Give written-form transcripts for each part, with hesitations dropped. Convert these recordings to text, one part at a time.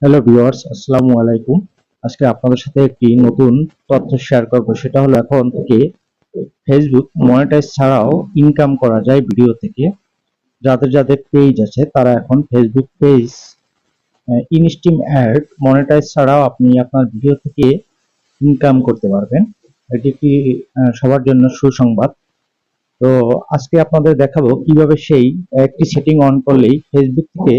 Hello viewers, আসসালামু আলাইকুম। আজকে আপনাদের সাথে একটি নতুন তথ্য শেয়ার করব। সেটা হলো এখন থেকে ফেসবুক মনিটাইজ ছাড়াও ইনকাম করা যায় ভিডিও থেকে। যাদের যাদের পেজ আছে তারা এখন Facebook page instream ad monetize ছাড়াও আপনি আপনার ভিডিও থেকে ইনকাম করতে পারবেন। এটি একটি সবার জন্য সুসংবাদ। তো আজকে আপনাদের দেখাবো কিভাবে সেই একটি সেটিং অন করলেই ফেসবুক থেকে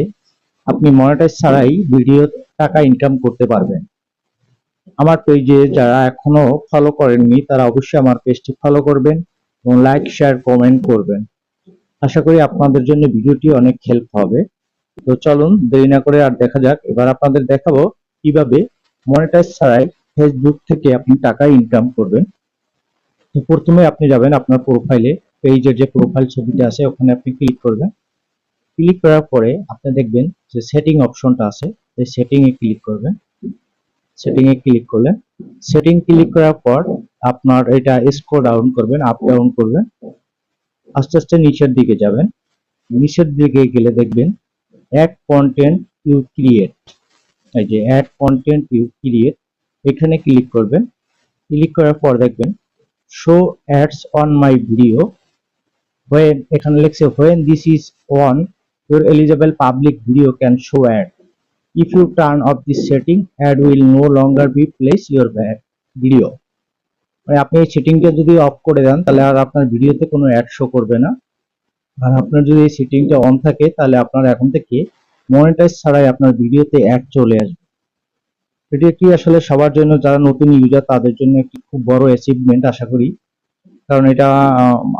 আপনি মনিটাইজ ছাড়াই ভিডিও টাকা ইনকাম করতে পারবেন। আমার পেজে যারা এখনো ফলো করেননি তারা অবশ্যই আমার পেজটি ফলো করবেন এবং লাইক শেয়ার কমেন্ট করবেন। আশা করি আপনাদের জন্য ভিডিওটি অনেক হেল্প হবে। তো চলুন দেরি না করে আর দেখা যাক। এবার আপনাদের দেখাবো কিভাবে মনিটাইজ ছাড়াই ফেসবুক থেকে আপনি টাকা ইনকাম করবেন। তো প্রথমে আপনি যাবেন আপনার প্রোফাইলে, পেজের যে প্রোফাইল ছবিটা আছে ওখানে আপনি ক্লিক করবেন। ক্লিক করার পরে আপনি দেখবেন যে সেটিং অপশনটা আছে, এই সেটিং এ ক্লিক করবেন। সেটিং এ ক্লিক করলেন। সেটিং ক্লিক করার পর আপনার এটা স্ক্রল ডাউন করবেন, আপ ডাউন করবেন, আস্তে আস্তে নিচের দিকে যাবেন। নিচের দিকে গেলে দেখবেন অ্যাড কন্টেন্ট ইউ ক্রিয়েট, এই যে অ্যাড কন্টেন্ট ইউ ক্রিয়েট, এখানে ক্লিক করবেন। ক্লিক করার পর দেখবেন show ads on my video, when এখানে লিখছে when this is on your eligible public video can show ad. If you turn off this setting, ad will no longer be place your video. মানে আপনি এই সেটিংটা যদি of করে দেন তাহলে আর আপনার ভিডিওতে কোনো অ্যাড শো করবে না। আর আপনার যদি এই সেটিংটা অন থাকে তাহলে আপনার এখন থেকে মনিটাইজ ছাড়াই আপনার ভিডিওতে অ্যাড চলে আসবে। এটি একটি আসলে সবার জন্য, যারা নতুন ইউজার তাদের জন্য একটি খুব বড় অ্যাচিভমেন্ট আশা করি। কারণ এটা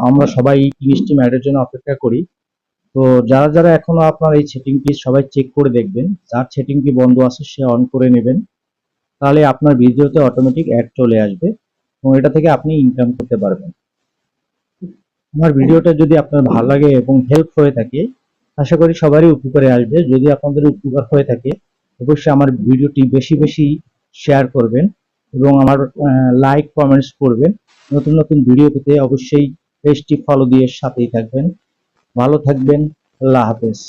আমরা সবাই ইনস্ট্রিম অ্যাডের জন্য অপেক্ষা করি। তো যারা যারা এখনো আপনার এই সেটিংটি সবাই চেক করে দেখবেন, যার সেটিংটি বন্ধ আছে সে অন করে নেবেন, তাহলে আপনার ভিডিওতে অটোমেটিক অ্যাড চলে আসবে এবং এটা থেকে আপনি ইনকাম করতে পারবেন। আমার ভিডিওটা যদি আপনার ভালো লাগে এবং হেল্প হয়ে থাকে, আশা করি সবারই উপকারে আসবে। যদি আপনাদের উপকার হয়ে থাকে অবশ্যই আমার ভিডিওটি বেশি বেশি শেয়ার করবেন এবং আমার লাইক কমেন্টস করবেন। নতুন নতুন ভিডিও পেতে অবশ্যই পেজটি ফলো দিয়ে সাথেই থাকবেন। ভালো থাকবেন। আল্লাহ হাফেজ।